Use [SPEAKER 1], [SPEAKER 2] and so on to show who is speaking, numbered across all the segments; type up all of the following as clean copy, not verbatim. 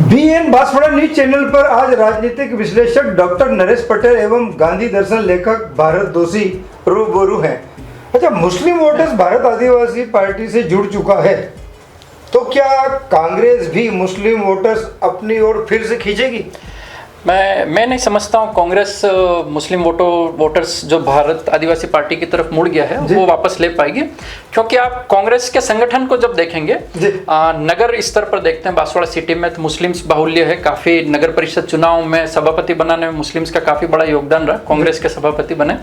[SPEAKER 1] BN Banswara news channel पर आज राजनीतिक विश्लेषक डॉक्टर नरेश पटेल एवं गांधी दर्शन लेखक भारत दोषी रूबरू हैं। अच्छा, मुस्लिम वोटर्स भारत आदिवासी पार्टी से जुड़ चुका है, तो क्या कांग्रेस भी मुस्लिम वोटर्स अपनी ओर फिर से खींचेगी?
[SPEAKER 2] मैं नहीं समझता हूँ कांग्रेस मुस्लिम वोटर्स जो भारत आदिवासी पार्टी की तरफ मुड़ गया है वो वापस ले पाएगी, क्योंकि आप कांग्रेस के संगठन को जब देखेंगे नगर स्तर पर देखते हैं, बांसवाड़ा सिटी में तो मुस्लिम्स बाहुल्य है काफ़ी। नगर परिषद चुनाव में सभापति बनाने में मुस्लिम्स का काफ़ी बड़ा योगदान रहा, कांग्रेस के सभापति बने।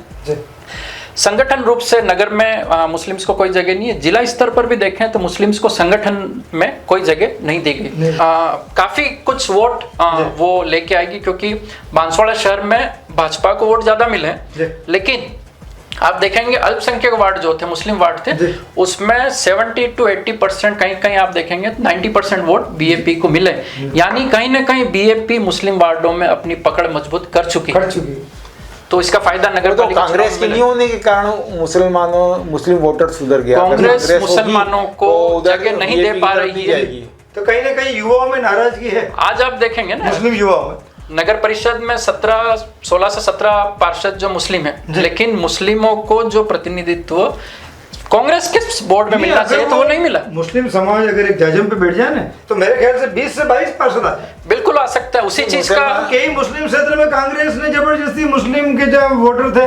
[SPEAKER 2] संगठन रूप से नगर में मुस्लिम्स को कोई जगह नहीं है। जिला स्तर पर भी देखें तो मुस्लिम्स को संगठन में कोई जगह नहीं दी गई। काफी कुछ वोट वो लेके आएगी, क्योंकि बांसवाड़ा शहर में भाजपा को वोट ज्यादा मिले, लेकिन आप देखेंगे अल्पसंख्यक वार्ड जो थे, मुस्लिम वार्ड थे, उसमें 70 to 80% कहीं आप देखेंगे 90% वोट बीएपी को मिले। यानी कहीं ना कहीं बीएपी मुस्लिम वार्डों में अपनी पकड़ मजबूत कर चुकी है। तो इसका फायदा नगर
[SPEAKER 3] तो कांग्रेस के नहीं होने के कारण मुस्लिम वोटर सुधर गया।
[SPEAKER 2] कांग्रेस मुसलमानों को जगह नहीं दे पा रही है,
[SPEAKER 1] तो कहीं ना कहीं युवाओं में नाराजगी है।
[SPEAKER 2] आज आप देखेंगे ना
[SPEAKER 1] मुस्लिम युवाओं में
[SPEAKER 2] नगर परिषद में 16 से 17 पार्षद जो मुस्लिम है, लेकिन मुस्लिमों को जो प्रतिनिधित्व कांग्रेस के बोर्ड में मिलना चाहिए तो वो नहीं मिला।
[SPEAKER 1] मुस्लिम समाज अगर एक जाजम पे बैठ जाए ना, तो मेरे ख्याल से 20 से 22 पार्षद आ जाए।
[SPEAKER 2] बिल्कुल आ सकता है। उसी चीज का
[SPEAKER 1] कई मुस्लिम क्षेत्र में कांग्रेस ने जबरदस्ती मुस्लिम के जो वोटर थे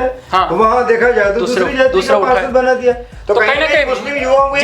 [SPEAKER 1] वहां देखा जाए तो दूसरी जाति का पार्षद बना दिया। तो कहीं ना कहीं मुस्लिम युवाओं को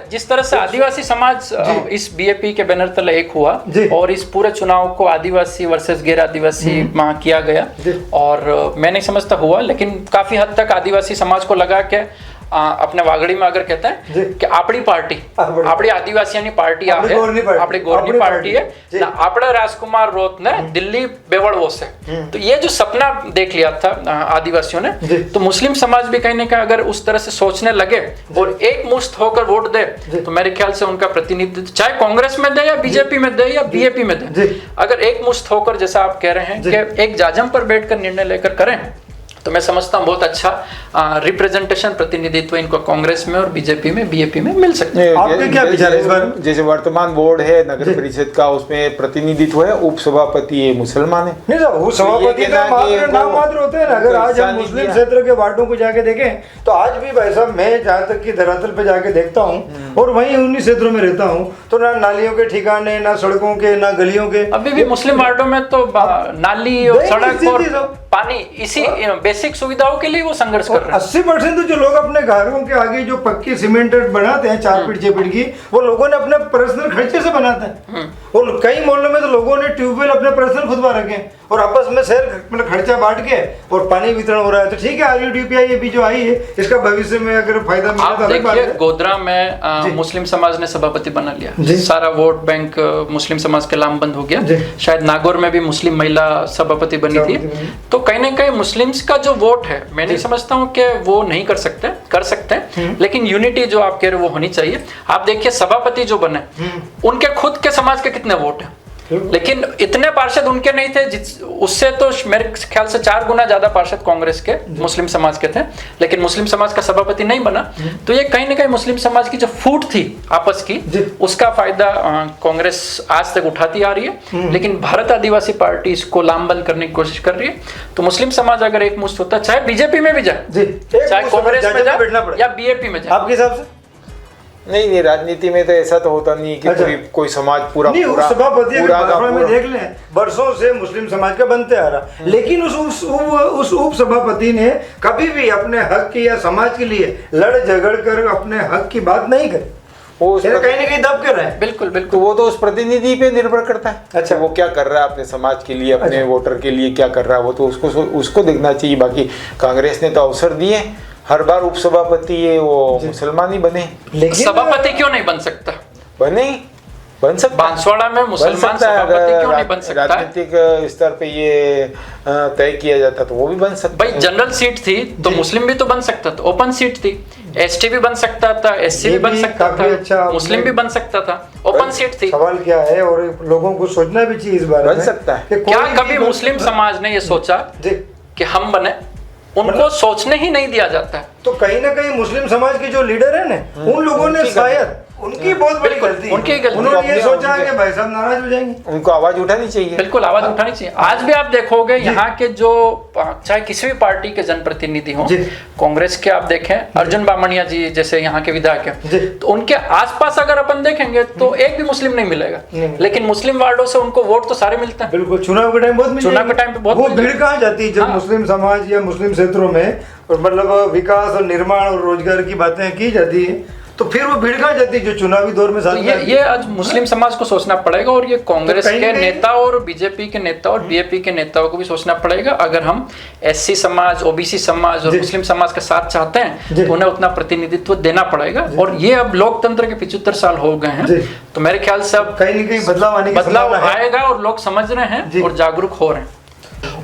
[SPEAKER 2] जिस तरह से आदिवासी समाज इस बीएपी के बैनर तले एक हुआ और इस पूरे चुनाव को आदिवासी वर्सेस गैर आदिवासी किया गया, और मैं नहीं समझता हुआ, लेकिन काफी हद तक आदिवासी समाज को लगा कि अपने वागड़ी में अगर कहते हैं कि आपड़ी पार्टी आपड़ी आदिवासी पार्टी आहे आपड़ी गोरनी पार्टी है आपड़ा राजकुमार रोत ने दिल्ली बेवड़वो से, तो ये जो सपना देख लिया था आदिवासियों ने, तो मुस्लिम समाज भी कहीं ना कहीं अगर उस तरह से सोचने लगे और एक मुश्त होकर वोट दे, तो मेरे ख्याल से उनका प्रतिनिधित्व चाहे कांग्रेस में दे या बीजेपी में दे या बीएपी में दे, अगर एक मुश्त होकर जैसा आप कह रहे हैं कि एक जाजम पर बैठकर निर्णय लेकर करें, तो मैं समझता हूँ बहुत अच्छा रिप्रेजेंटेशन प्रतिनिधित्व इनको कांग्रेस में और बीजेपी में बीएपी में मिल सकते हैं।
[SPEAKER 1] आपके क्या विचार है इस बार?
[SPEAKER 3] जैसे वर्तमान बोर्ड है नगर परिषद का, उसमें प्रतिनिधित्व है, उप सभापति ये मुसलमान है।
[SPEAKER 1] नहीं सर, उप सभापति नाम मात्र होते हैं। अगर आज हम मुस्लिम क्षेत्र के वार्डों को जाके देखें तो आज भी भाई साहब मैं जहाँ तक की धरातल पे जाके देखता हूँ और वहीं उन्हीं क्षेत्रों में रहता हूँ, तो ना नालियों के ठिकाने, ना सड़कों के, ना गलियों के।
[SPEAKER 2] अभी भी मुस्लिम वार्डों में तो नाली और सड़क और पानी, इसी बेसिक सुविधाओं के लिए वो संघर्ष कर रहे हैं।
[SPEAKER 1] 80% तो जो लोग अपने घरों के आगे जो पक्की सीमेंटेड बनाते हैं 4 फीट 6 फीट की, वो लोगों ने अपने पर्सनल खर्चे से बनाते हैं। और कई मोहल्लों में तो लोगों ने ट्यूबवेल अपने पर्सनल खुदवा रखे हैं और आपस में शहर मतलब खर्चा बांट के और पानी वितरण हो रहा है। तो ठीक है, RUDPI ये भी जो आई है, इसका भविष्य में अगर फायदा मिला तो अलग बात है।
[SPEAKER 2] गोधरा में मुस्लिम समाज ने सभापति बना लिया, सारा वोट बैंक मुस्लिम समाज के लामबंद हो गया। शायद नागौर में भी मुस्लिम महिला सभापति बनी थी। तो कहीं ना कहीं मुस्लिम्स का जो वोट है, मैं नहीं समझता हूँ कि वो नहीं कर सकते हैं, लेकिन यूनिटी जो आप कह रहे हो वो होनी चाहिए। आप देखिए सभापति जो बने उनके खुद के समाज के कितने वोट हैं, लेकिन इतने पार्षद उनके नहीं थे, उससे तो मेरे ख्याल से 4 गुना ज्यादा पार्षद कांग्रेस के मुस्लिम समाज के थे, लेकिन मुस्लिम समाज का सभापति नहीं बना। तो ये कहीं ना कहीं मुस्लिम समाज की जो फूट थी आपस की, उसका फायदा कांग्रेस आज तक उठाती आ रही है, लेकिन भारत आदिवासी पार्टी इसको लामबंद करने की कोशिश कर रही है। तो मुस्लिम समाज अगर एक मुश्त होता, चाहे बीजेपी में भी जाए, चाहे कांग्रेस में जाए या बीएपी में जाए,
[SPEAKER 1] आपके हिसाब से
[SPEAKER 3] नहीं, राजनीति में तो ऐसा तो होता नहीं कि कोई समाज पूरा
[SPEAKER 1] सभापति में देख लें, वर्षों से मुस्लिम समाज का बनते आ रहा, लेकिन उस उप सभापति ने कभी भी अपने हक की या समाज के लिए लड़ झगड़ कर अपने हक की बात नहीं करी। वो कहीं ना कहीं दब कर रहा है।
[SPEAKER 2] बिल्कुल बिल्कुल।
[SPEAKER 3] तो वो तो उस प्रतिनिधि पे निर्भर करता है। अच्छा, वो क्या कर रहा है अपने समाज के लिए, अपने वोटर के लिए क्या कर रहा है, वो तो उसको देखना चाहिए। बाकी कांग्रेस ने तो अवसर दिए, हर बार उपसभापति ये वो मुसलमान ही बने,
[SPEAKER 2] लेकिन सभापति क्यों नहीं बन सकता?
[SPEAKER 3] बन सकता।
[SPEAKER 2] बांसवाड़ा में मुसलमान सभापति क्यों नहीं बन सकता?
[SPEAKER 3] राजनीतिक स्तर पे ये तय किया जाता तो वो भी बन सकता।
[SPEAKER 2] भाई जनरल सीट थी तो मुस्लिम भी तो बन सकता था, ओपन सीट थी, ST भी बन सकता था, SC भी बन सकता था,
[SPEAKER 1] अच्छा,
[SPEAKER 2] मुस्लिम भी बन सकता था, ओपन सीट थी।
[SPEAKER 1] सवाल क्या है, और लोगों को सोचना भी चाहिए इस बारे में,
[SPEAKER 3] बन सकता है।
[SPEAKER 2] क्या कभी मुस्लिम समाज ने ये सोचा कि हम बने? उनको सोचने ही नहीं दिया जाता है।
[SPEAKER 1] तो कहीं ना कहीं मुस्लिम समाज के जो लीडर है ना, उन लोगों ने शायद उनकी बहुत बड़ी गलती है।
[SPEAKER 2] उनकी गलती।
[SPEAKER 1] उन्होंने ये सोचा कि भाई साहब नाराज हो जाएंगे।
[SPEAKER 3] उनको आवाज उठानी चाहिए,
[SPEAKER 2] बिल्कुल आवाज उठानी चाहिए। आज भी आप देखोगे यहाँ के जो चाहे किसी भी पार्टी के जनप्रतिनिधि हों, कांग्रेस के आप देखें अर्जुन बामणिया जी जैसे यहाँ के विधायक हैं, तो उनके आसपास अगर अपन देखेंगे तो एक भी मुस्लिम नहीं मिलेगा, लेकिन मुस्लिम वार्डों से उनको वोट तो सारे मिलते हैं।
[SPEAKER 1] बिल्कुल, चुनाव के टाइम बहुत मिलते हैं।
[SPEAKER 2] चुनाव के टाइम पे बहुत
[SPEAKER 1] वो भीड़ कहाँ जाती है जब मुस्लिम समाज या मुस्लिम क्षेत्रों में और मतलब विकास और निर्माण और रोजगार की बातें की जाती है, तो फिर वो भीड़ कहाँ जाती है जो चुनावी दौर में साथ
[SPEAKER 2] तो ये आज मुस्लिम समाज को सोचना पड़ेगा, और ये कांग्रेस
[SPEAKER 1] तो
[SPEAKER 2] के नेता और बीजेपी के नेता और बीएपी के नेताओं को भी सोचना पड़ेगा। अगर हम एससी समाज, ओबीसी समाज और मुस्लिम समाज का साथ चाहते हैं तो उन्हें उतना प्रतिनिधित्व देना पड़ेगा। और ये अब लोकतंत्र के 75 साल हो गए हैं, तो मेरे ख्याल से अब
[SPEAKER 1] कहीं न कहीं
[SPEAKER 2] बदलाव आएगा और लोग समझ रहे हैं और जागरूक हो रहे हैं।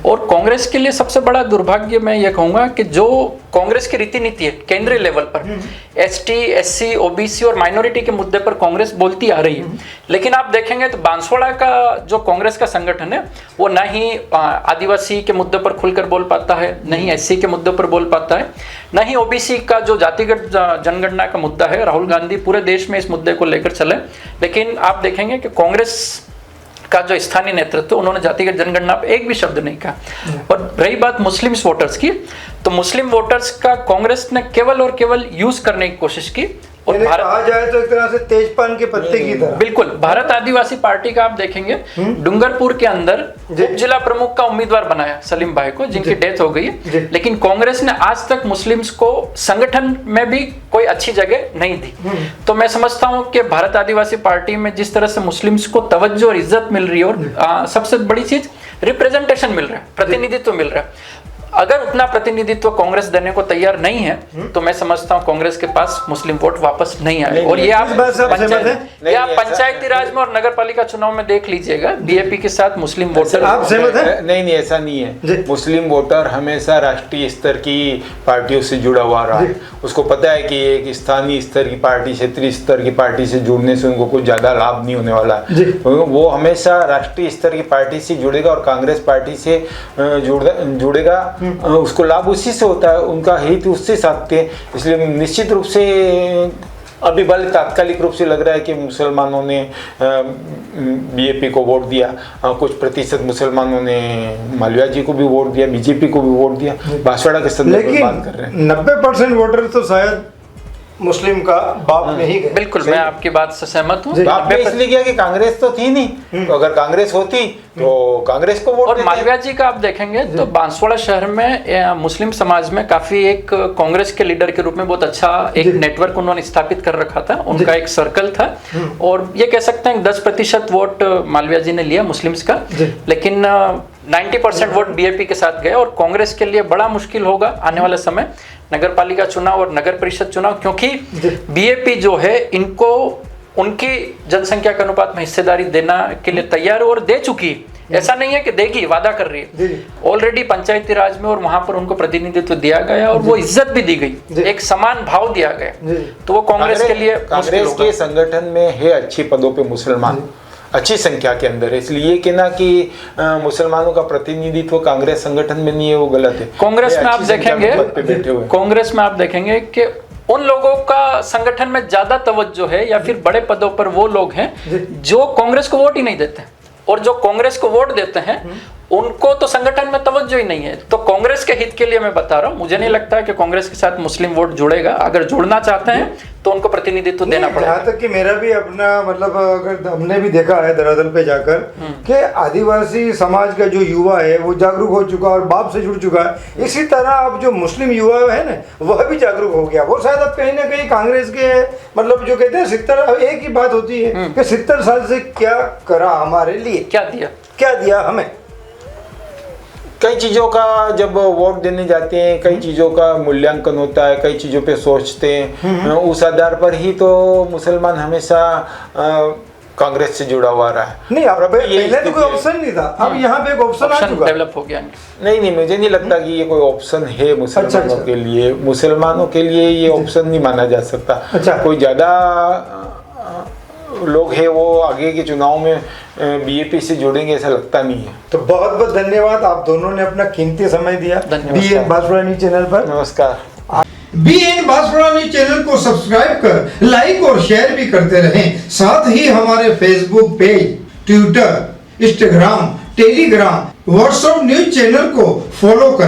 [SPEAKER 2] और कांग्रेस के लिए सबसे बड़ा दुर्भाग्य मैं ये कहूंगा कि जो कांग्रेस की रीति नीति है केंद्रीय लेवल पर, एसटी, एससी, ओबीसी और माइनॉरिटी के मुद्दे पर कांग्रेस बोलती आ रही है, लेकिन आप देखेंगे तो बांसवाड़ा का जो कांग्रेस का संगठन है वो ना ही आदिवासी के मुद्दे पर खुलकर बोल पाता है, न ही एससी के मुद्दे पर बोल पाता है, न ही ओबीसी का जो जातिगत जनगणना का मुद्दा है। राहुल गांधी पूरे देश में इस मुद्दे को लेकर चले, लेकिन आप देखेंगे कि कांग्रेस का जो स्थानीय नेतृत्व, उन्होंने जातिगत जनगणना पे एक भी शब्द नहीं कहा। और रही बात मुस्लिम वोटर्स की, तो मुस्लिम वोटर्स का कांग्रेस ने केवल और केवल यूज करने की कोशिश की। और भारत
[SPEAKER 1] कहा जाए तो एक तरह से तेजपान के पत्ते की तरह।
[SPEAKER 2] बिल्कुल, भारत आदिवासी पार्टी का आप देखेंगे डूंगरपुर के अंदर उप जिला प्रमुख का उम्मीदवार बनाया सलीम भाई को, जिनकी डेथ हो गई है, लेकिन कांग्रेस ने आज तक मुस्लिम्स को संगठन में भी कोई अच्छी जगह नहीं दी। तो मैं समझता हूं कि भारत आदिवासी पार्टी में जिस तरह से मुस्लिम्स को तवज्जो और इज्जत मिल रही है, और सबसे बड़ी चीज रिप्रेजेंटेशन मिल रहा है, प्रतिनिधित्व मिल रहा है, अगर उतना प्रतिनिधित्व कांग्रेस देने को तैयार नहीं है तो मैं समझता हूं कांग्रेस के पास मुस्लिम वोट वापस नहीं आए। और ये आप पंचायती राज में और नगर पालिका चुनाव में देख लीजिएगा, बीएपी के साथ मुस्लिम वोटर।
[SPEAKER 1] आप सहमत हैं?
[SPEAKER 3] नहीं, ऐसा नहीं है। मुस्लिम वोटर हमेशा राष्ट्रीय स्तर की पार्टियों से जुड़ा हुआ रहा है। उसको पता है कि एक स्थानीय स्तर की पार्टी, क्षेत्रीय स्तर की पार्टी से जुड़ने से उनको कुछ ज्यादा लाभ नहीं होने वाला। वो हमेशा राष्ट्रीय स्तर की पार्टी से जुड़ेगा और कांग्रेस पार्टी से जुड़ेगा, उसको लाभ उसी से होता है, उनका हित उससे साधते हैं। इसलिए निश्चित रूप से अभी भले तात्कालिक रूप से लग रहा है कि मुसलमानों ने बीएपी को वोट दिया, कुछ प्रतिशत मुसलमानों ने मालविया जी को भी वोट दिया, बीजेपी को भी वोट दिया, बांसवाड़ा के संदर्भ में बात कर रहे हैं।
[SPEAKER 1] 90% वोटर तो शायद मुस्लिम का बाप में ही गए।
[SPEAKER 2] बिल्कुल, मैं आपकी बात से सहमत हूँ।
[SPEAKER 3] बाप में इसलिए किया कि कांग्रेस तो थी नहीं, तो अगर कांग्रेस होती तो कांग्रेस को वोट
[SPEAKER 2] और मालविया जी का आप देखेंगे तो बांसवाड़ा शहर में मुस्लिम समाज में काफी एक कांग्रेस के लीडर के रूप में बहुत अच्छा एक नेटवर्क उन्होंने स्थापित कर रखा था, उनका एक सर्कल था, और ये कह सकते हैं 10% वोट मालविया जी ने लिया मुस्लिम्स का, लेकिन 90% वोट बीएपी के साथ गए। और कांग्रेस के लिए बड़ा मुश्किल होगा आने वाले समय नगर पालिका चुनाव और नगर परिषद चुनाव, क्योंकि बीएपी जो है इनको उनकी जनसंख्या के अनुपात में हिस्सेदारी देना के लिए तैयार और दे चुकी है। ऐसा नहीं है कि देगी, वादा कर रही है, ऑलरेडी पंचायती राज में और वहां पर उनको प्रतिनिधित्व दिया गया और वो इज्जत भी दी गई, एक समान भाव दिया गया। तो वो कांग्रेस के लिए,
[SPEAKER 3] कांग्रेस के संगठन में है अच्छी पदों पे मुसलमान, अच्छी संख्या के अंदर है, इसलिए कि ना कि मुसलमानों का प्रतिनिधित्व कांग्रेस संगठन में नहीं है, वो गलत है।
[SPEAKER 2] कांग्रेस में आप देखेंगे, कांग्रेस में आप देखेंगे कि उन लोगों का संगठन में ज्यादा तवज्जो है, या फिर बड़े पदों पर वो लोग हैं जो कांग्रेस को वोट ही नहीं देते, और जो कांग्रेस को वोट देते हैं उनको तो संगठन में तवज्जो ही नहीं है। तो कांग्रेस के हित के लिए मैं बता रहा हूँ, मुझे नहीं लगता कि कांग्रेस के साथ मुस्लिम वोट जुड़ेगा। अगर जुड़ना चाहते हैं तो उनको प्रतिनिधित्व देना पड़ेगा।
[SPEAKER 1] यहाँ तक कि मेरा भी अपना मतलब, अगर हमने भी देखा है दरअसल पे जाकर कि आदिवासी समाज का जो युवा है वो जागरूक हो चुका और बाप से जुड़ चुका है। इसी तरह अब जो मुस्लिम युवा है ना, वह भी जागरूक हो गया। वो शायद अब कहीं ना कहीं कांग्रेस के मतलब जो कहते हैं 70, एक ही बात होती है कि 70 साल से क्या करा हमारे लिए, क्या दिया हमें।
[SPEAKER 3] कई चीज़ों का जब वोट देने जाते हैं, कई चीज़ों का मूल्यांकन होता है, कई चीज़ों पे सोचते हैं, उस आधार पर ही तो मुसलमान हमेशा कांग्रेस से जुड़ा हुआ रहा है।
[SPEAKER 1] नहीं, अब पहले तो कोई ऑप्शन नहीं था, अब यहाँ पे एक ऑप्शन आ चुका,
[SPEAKER 2] डेवलप हो गया।
[SPEAKER 3] नहीं, मुझे नहीं लगता कि ये कोई ऑप्शन है मुसलमानों के लिए। मुसलमानों के लिए ये ऑप्शन नहीं माना जा सकता। कोई ज़्यादा लोग हैं वो आगे के चुनाव में बीएपी से जुड़ेंगे ऐसा लगता नहीं है।
[SPEAKER 1] तो बहुत बहुत धन्यवाद, आप दोनों ने अपना कीमती समय दिया BN बांसवाड़ा न्यूज़ चैनल पर।
[SPEAKER 3] नमस्कार।
[SPEAKER 1] BN बांसवाड़ा न्यूज चैनल को सब्सक्राइब कर लाइक और शेयर भी करते रहें। साथ ही हमारे Facebook page, Twitter, Instagram, Telegram, WhatsApp news channel को फॉलो करें।